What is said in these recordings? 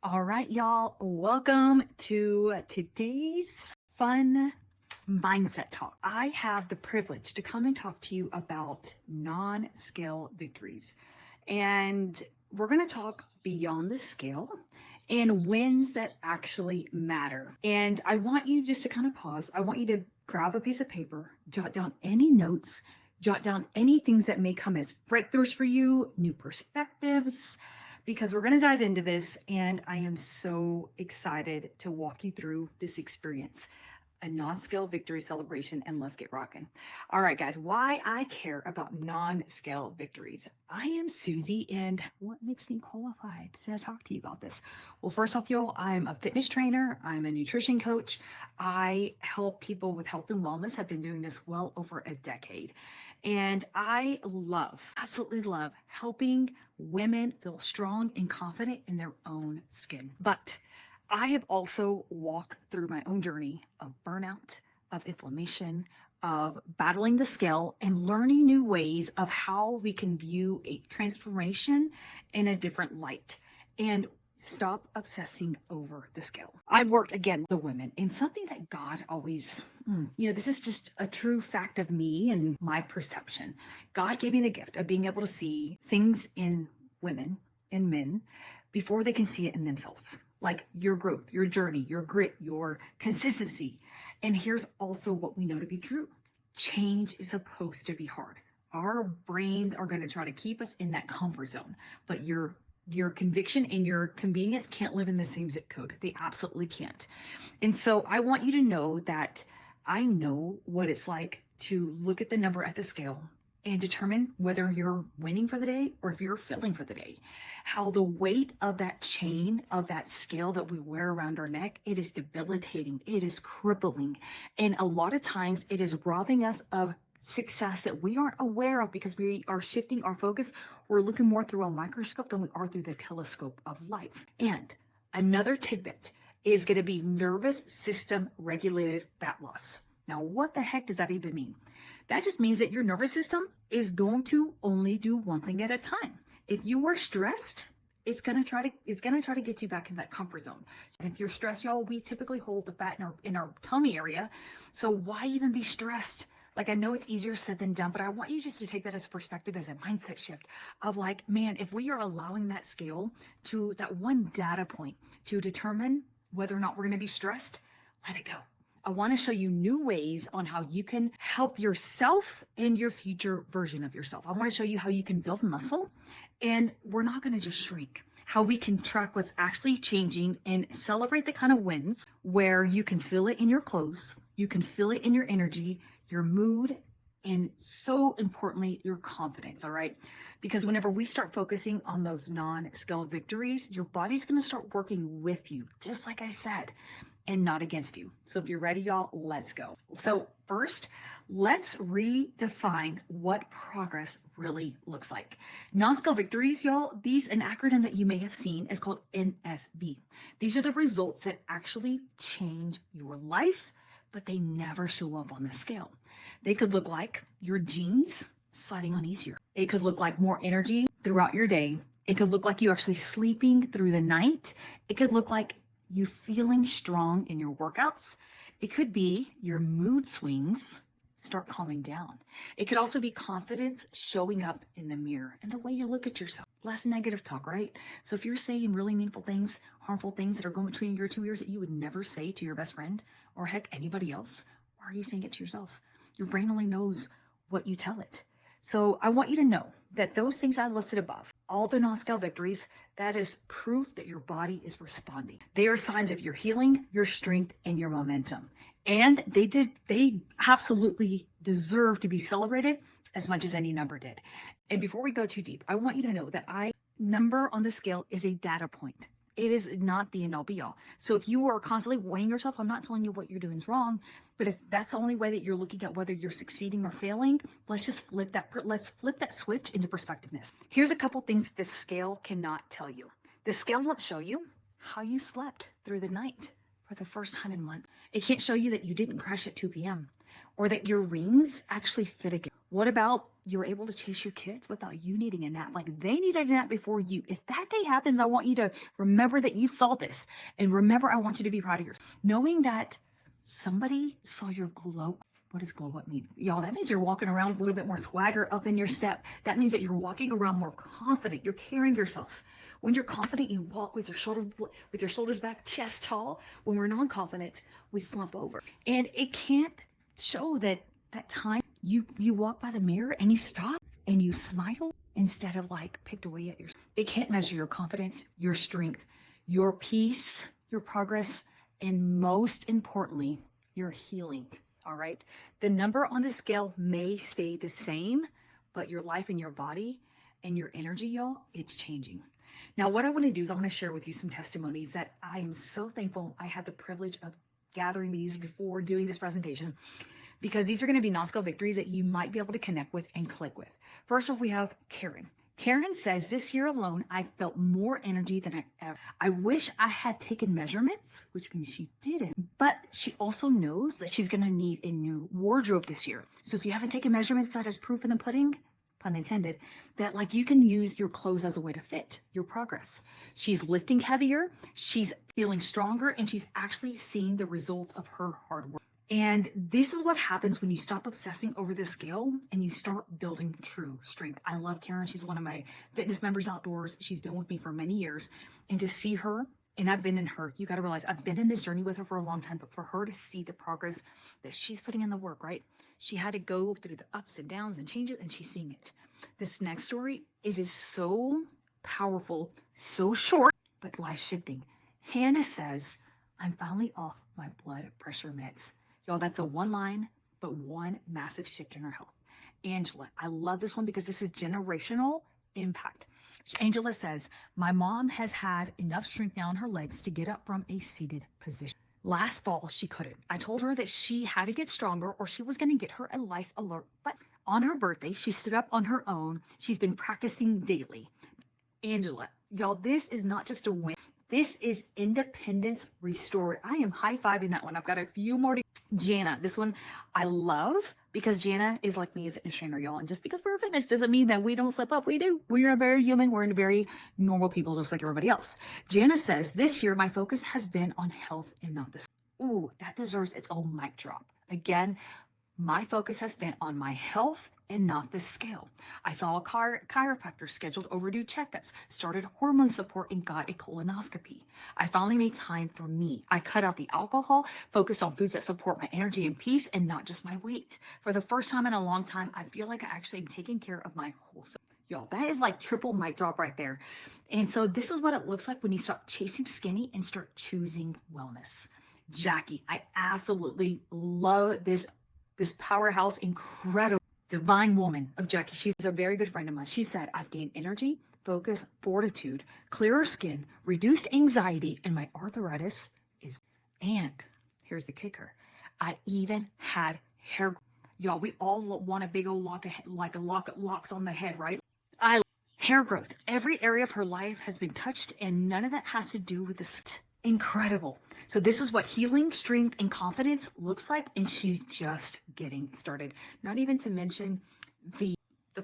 All right, y'all, welcome to today's fun mindset talk. I have the privilege to come and talk to you about non-scale victories. And we're going to talk beyond the scale and wins that actually matter. And I want you just to kind of pause. I want you to grab a piece of paper, jot down any notes, jot down any things that may come as breakthroughs for you, new perspectives, because we're going to dive into this, and I am so excited to walk you through this experience, a non-scale victory celebration, and let's get rocking. All right, guys, why I care about non-scale victories. I am Susie, and what makes me qualified to talk to you about this? Well, first off, y'all, I'm a fitness trainer. I'm a nutrition coach. I help people with health and wellness. I've been doing this well over a decade. And I absolutely love helping women feel strong and confident in their own skin. But I have also walked through my own journey of burnout, of inflammation, of battling the scale, and learning new ways of how we can view a transformation in a different light. And stop obsessing over the scale. I've worked again with women, and something that God always, this is just a true fact of me and my perception. God gave me the gift of being able to see things in women and men before they can see it in themselves. Like your growth, your journey, your grit, your consistency. And here's also what we know to be true. Change is supposed to be hard. Our brains are going to try to keep us in that comfort zone, but your conviction and your convenience can't live in the same zip code. They absolutely can't. And so I want you to know that I know what it's like to look at the number at the scale and determine whether you're winning for the day or if you're failing for the day. How the weight of that chain, of that scale that we wear around our neck, it is debilitating. It is crippling. And a lot of times it is robbing us of success that we aren't aware of because we are shifting our focus. We're looking more through a microscope than we are through the telescope of life. And another tidbit is going to be nervous system regulated fat loss. Now, what the heck does that even mean? That just means that your nervous system is going to only do one thing at a time. If you are stressed, it's going to try to get you back in that comfort zone. And if you're stressed, y'all, we typically hold the fat in our tummy area. So why even be stressed? Like, I know it's easier said than done, but I want you just to take that as a perspective, as a mindset shift of like, man, if we are allowing that scale to that one data point to determine whether or not we're going to be stressed, let it go. I want to show you new ways on how you can help yourself and your future version of yourself. I want to show you how you can build muscle, and we're not going to just shrink. How we can track what's actually changing and celebrate the kind of wins where you can feel it in your clothes, you can feel it in your energy, your mood, and so importantly, your confidence, all right? Because whenever we start focusing on those non-scale victories, your body's going to start working with you, just like I said, and not against you. So if you're ready, y'all, let's go. So first, let's redefine what progress really looks like. Non-scale victories, y'all, an acronym that you may have seen is called NSV. These are the results that actually change your life, but they never show up on the scale. They could look like your jeans sliding on easier. It could look like more energy throughout your day. It could look like you actually sleeping through the night. It could look like you feeling strong in your workouts. It could be your mood swings start calming down. It could also be confidence showing up in the mirror and the way you look at yourself. Less negative talk, right? So if you're saying really meaningful things, harmful things that are going between your two ears that you would never say to your best friend or heck anybody else, why are you saying it to yourself? Your brain only knows what you tell it. So I want you to know that those things I listed above, all the non-scale victories, that is proof that your body is responding. They are signs of your healing, your strength, and your momentum. And they absolutely deserve to be celebrated as much as any number did. And before we go too deep, I want you to know that number on the scale is a data point. It is not the end all be all. So if you are constantly weighing yourself, I'm not telling you what you're doing is wrong, but if that's the only way that you're looking at whether you're succeeding or failing, let's flip that switch into perspectiveness. Here's a couple things the scale cannot tell you. The scale won't show you how you slept through the night for the first time in months. It can't show you that you didn't crash at 2 p.m. or that your rings actually fit again. What about you're able to chase your kids without you needing a nap? Like they needed a nap before you. If that day happens, I want you to remember that you saw this, and remember, I want you to be proud of yourself. Knowing that somebody saw your glow. What does glow up mean? Y'all, that means you're walking around with a little bit more swagger up in your step. That means that you're walking around more confident. You're carrying yourself. When you're confident, you walk with your shoulders back, chest tall. When we're non-confident, we slump over. And it can't show that time you walk by the mirror and you stop and you smile instead of like picked away at yourself. It can't measure your confidence, your strength, your peace, your progress, and most importantly, your healing. All right. The number on the scale may stay the same, but your life and your body and your energy, y'all, it's changing. Now, what I want to do is I want to share with you some testimonies that I am so thankful I had the privilege of gathering these before doing this presentation, because these are going to be non-scale victories that you might be able to connect with and click with. First off, we have Karen. Karen says, this year alone, I felt more energy than I wish I had taken measurements, which means she didn't. But she also knows that she's going to need a new wardrobe this year. So if you haven't taken measurements, that is proof in the pudding, pun intended, that like you can use your clothes as a way to fit your progress. She's lifting heavier, she's feeling stronger, and she's actually seeing the results of her hard work. And this is what happens when you stop obsessing over the scale and you start building true strength. I love Karen. She's one of my fitness members outdoors. She's been with me for many years. And to see her, and I've been in her, you got to realize I've been in this journey with her for a long time, but for her to see the progress that she's putting in the work, right? She had to go through the ups and downs and changes, and she's seeing it. This next story, it is so powerful, so short, but life shifting. Hannah says, I'm finally off my blood pressure meds. Y'all, that's a one line, but one massive shift in her health. Angela, I love this one because this is generational impact. Angela says, my mom has had enough strength now in her legs to get up from a seated position. Last fall, she couldn't. I told her that she had to get stronger or she was going to get her a life alert. But on her birthday, she stood up on her own. She's been practicing daily. Angela, y'all, this is not just a win. This is independence restored. I am high-fiving that one. I've got a few more to Jana. This one I love because Jana is like me, a fitness trainer, y'all. And just because we're a fitness doesn't mean that we don't slip up. We do. We are very human. We're very normal people just like everybody else. Jana says, this year my focus has been on health and not this. Ooh, that deserves its own mic drop. Again, my focus has been on my health and not the scale. I saw a chiropractor, scheduled overdue checkups, started hormone support, and got a colonoscopy. I finally made time for me. I cut out the alcohol, focused on foods that support my energy and peace and not just my weight. For the first time in a long time, I feel like I actually am taking care of my whole self. Y'all, that is like triple mic drop right there. And so this is what it looks like when you stop chasing skinny and start choosing wellness. Jackie, I absolutely love this powerhouse, incredible, divine woman of Jackie. She's a very good friend of mine. She said, I've gained energy, focus, fortitude, clearer skin, reduced anxiety, and my arthritis is, and here's the kicker, I even had hair. Y'all, we all want a big old locks on the head, right? Hair growth. Every area of her life has been touched, and none of that has to do with this. Incredible. So this is what healing, strength, and confidence looks like, and she's just getting started. Not even to mention the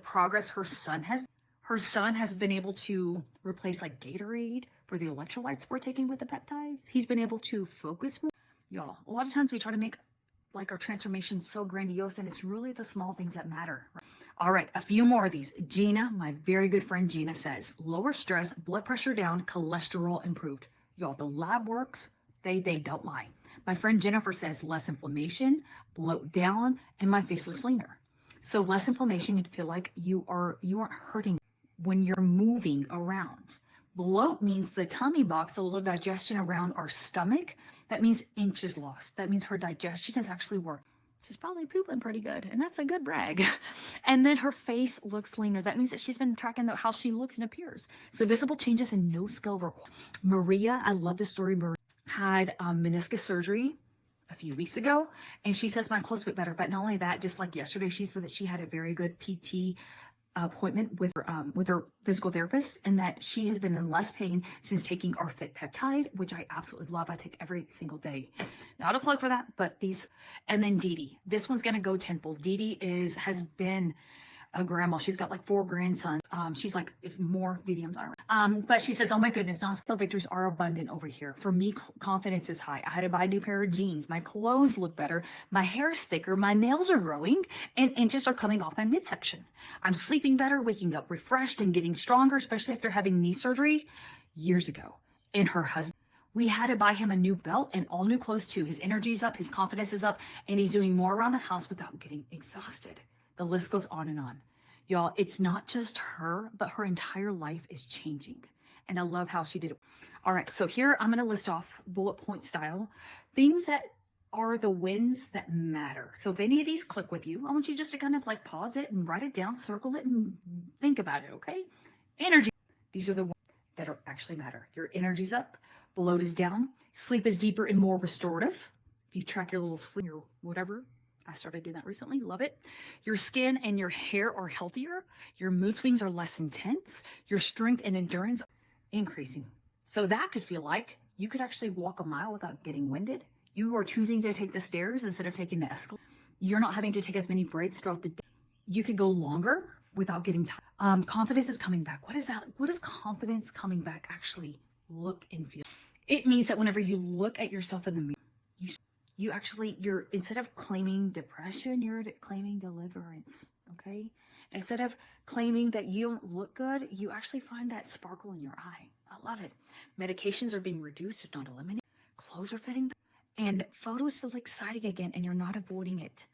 progress her son has. Her son has been able to replace like Gatorade for the electrolytes we're taking with the peptides. He's been able to focus more. Y'all, a lot of times we try to make like our transformation so grandiose, and it's really the small things that matter. All right, a few more of these. Gina, my very good friend Gina, says, lower stress, blood pressure down, cholesterol improved. Y'all, the lab works. They don't lie. My friend Jennifer says less inflammation, bloat down, and my face looks leaner. So less inflammation, you'd feel like you aren't hurting when you're moving around. Bloat means the tummy box, a little digestion around our stomach. That means inches lost. That means her digestion has actually worked. She's probably pooping pretty good, and that's a good brag. And then her face looks leaner. That means that she's been tracking how she looks and appears. So visible changes and no skill required. Maria, I love this story. Maria had meniscus surgery a few weeks ago, and she says my clothes fit better. But not only that, just like yesterday, she said that she had a very good PT appointment with her physical therapist, and that she has been in less pain since taking our Fit Peptide, which I absolutely love. I take every single day. Not a plug for that, but these. And then Dee Dee. This one's gonna go tenfold. Dee Dee has been a grandma. She's got like 4 grandsons. She's like, if more DDMs are. But she says, oh my goodness, non-scale victories are abundant over here. For me, confidence is high. I had to buy a new pair of jeans. My clothes look better. My hair's thicker. My nails are growing and inches are coming off my midsection. I'm sleeping better, waking up refreshed and getting stronger, especially after having knee surgery years ago. And her husband, we had to buy him a new belt and all new clothes too. His energy's up, his confidence is up, and he's doing more around the house without getting exhausted. The list goes on and on. Y'all, it's not just her, but her entire life is changing. And I love how she did it. All right, so here I'm going to list off bullet point style things that are the wins that matter. So if any of these click with you, I want you just to kind of like pause it and write it down, circle it, and think about it, okay? Energy. These are the ones that are actually matter. Your energy's up, bloat is down, sleep is deeper and more restorative. If you track your little sleep or whatever, I started doing that recently. Love it. Your skin and your hair are healthier. Your mood swings are less intense. Your strength and endurance are increasing. So that could feel like you could actually walk a mile without getting winded. You are choosing to take the stairs instead of taking the escalator. You're not having to take as many breaks throughout the day. You could go longer without getting tired. Confidence is coming back. What is that? What does confidence coming back actually look and feel? It means that whenever you look at yourself in the mirror, you're instead of claiming depression, you're claiming deliverance, okay? Instead of claiming that you don't look good, you actually find that sparkle in your eye. I love it. Medications are being reduced, if not eliminated. Clothes are fitting, and photos feel exciting again, and you're not avoiding it.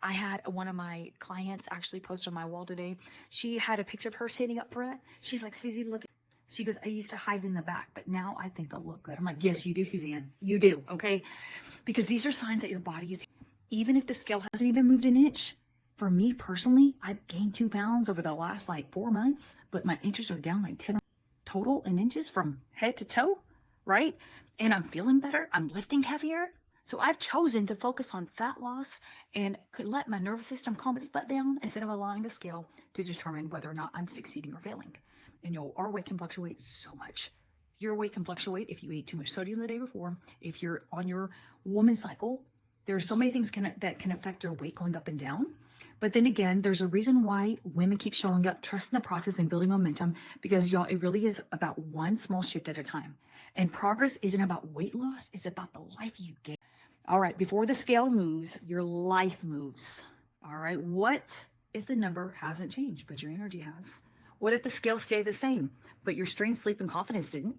I had one of my clients actually post on my wall today. She had a picture of her sitting up front. She's like, Susie, look. She goes, I used to hide in the back, but now I think they'll look good. I'm like, yes, you do, Suzanne. You do, okay? Because these are signs that your body is, even if the scale hasn't even moved an inch. For me personally, I've gained 2 pounds over the last like 4 months, but my inches are down like 10 total in inches from head to toe, right? And I'm feeling better. I'm lifting heavier. So I've chosen to focus on fat loss and could let my nervous system calm its butt down instead of allowing the scale to determine whether or not I'm succeeding or failing. And our weight can fluctuate so much. Your weight can fluctuate if you ate too much sodium the day before. If you're on your woman cycle, there are so many things that can affect your weight going up and down. But then again, there's a reason why women keep showing up, trusting the process and building momentum, because y'all, it really is about one small shift at a time. And progress isn't about weight loss. It's about the life you gain. All right, before the scale moves, your life moves. All right, what if the number hasn't changed, but your energy has? What if the scale stayed the same, but your strength, sleep, and confidence didn't?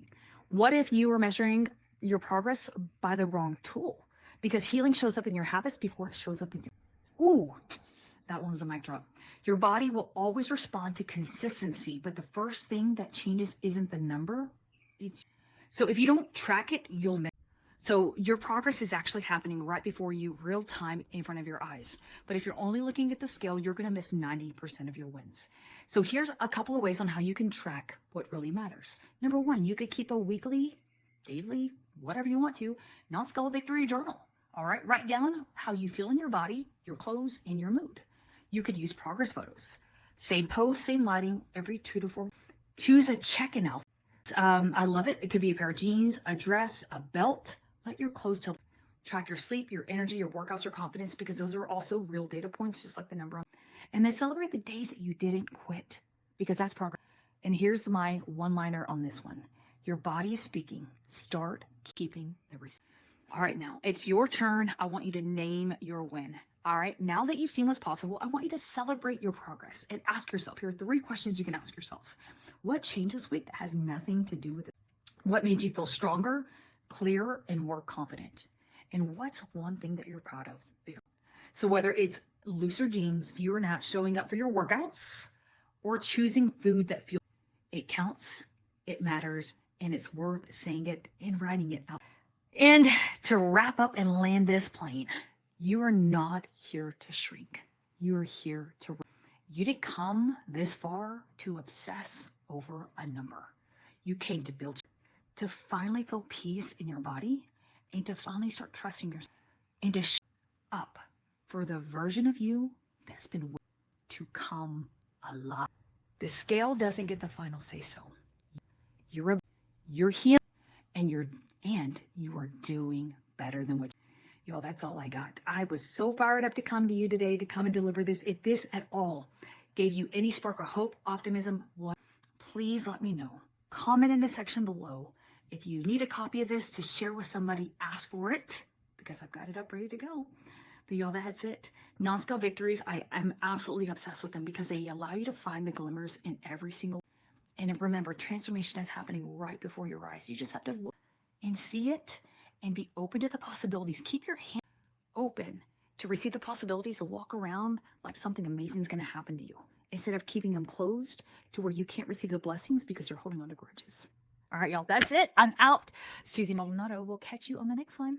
What if you were measuring your progress by the wrong tool? Because healing shows up in your habits before it shows up in your... Ooh, that one's a mic drop. Your body will always respond to consistency, but the first thing that changes isn't the number. So if you don't track it, you'll miss. So your progress is actually happening right before you, real time in front of your eyes. But if you're only looking at the scale, you're going to miss 90% of your wins. So here's a couple of ways on how you can track what really matters. Number 1, you could keep a weekly, daily, whatever you want to, non-scale victory journal. All right, write down how you feel in your body, your clothes, and your mood. You could use progress photos. Same post, same lighting, every 2 to 4. Choose a check-in outfit. I love it. It could be a pair of jeans, a dress, a belt. Let your clothes tell. Track your sleep, your energy, your workouts, your confidence, because those are also real data points, just like the number. And then celebrate the days that you didn't quit, because that's progress. And here's my one-liner on this one. Your body is speaking. Start keeping the receipt. All right, now it's your turn. I want you to name your win. All right, now that you've seen what's possible, I want you to celebrate your progress and ask yourself, here are 3 questions you can ask yourself. What changed this week that has nothing to do with it? What made you feel stronger, clearer, and more confident? And what's one thing that you're proud of? So whether it's looser jeans, fewer naps, showing up for your workouts, or choosing food that feels, it counts, it matters, and it's worth saying it and writing it out. And to wrap up and land this plane, you are not here to shrink. You are here to... You didn't come this far to obsess over a number. You came to build, to finally feel peace in your body, and to finally start trusting yourself, and to show up for the version of you that's been waiting to come alive. The scale doesn't get the final say so. You're healing, and you are doing better than what. Yo, that's all I got. I was so fired up to come to you today to come and deliver this. If this at all gave you any spark of hope, optimism, what? Please let me know. Comment in the section below. If you need a copy of this to share with somebody, ask for it because I've got it up ready to go. But y'all, that's it. Non-Scale Victories, I am absolutely obsessed with them because they allow you to find the glimmers in every single. And remember, transformation is happening right before your eyes. You just have to look and see it and be open to the possibilities. Keep your hand open to receive the possibilities, to walk around like something amazing is going to happen to you, instead of keeping them closed to where you can't receive the blessings because you're holding on to grudges. All right, y'all, that's it. I'm out. Susie Maldonado will catch you on the next one.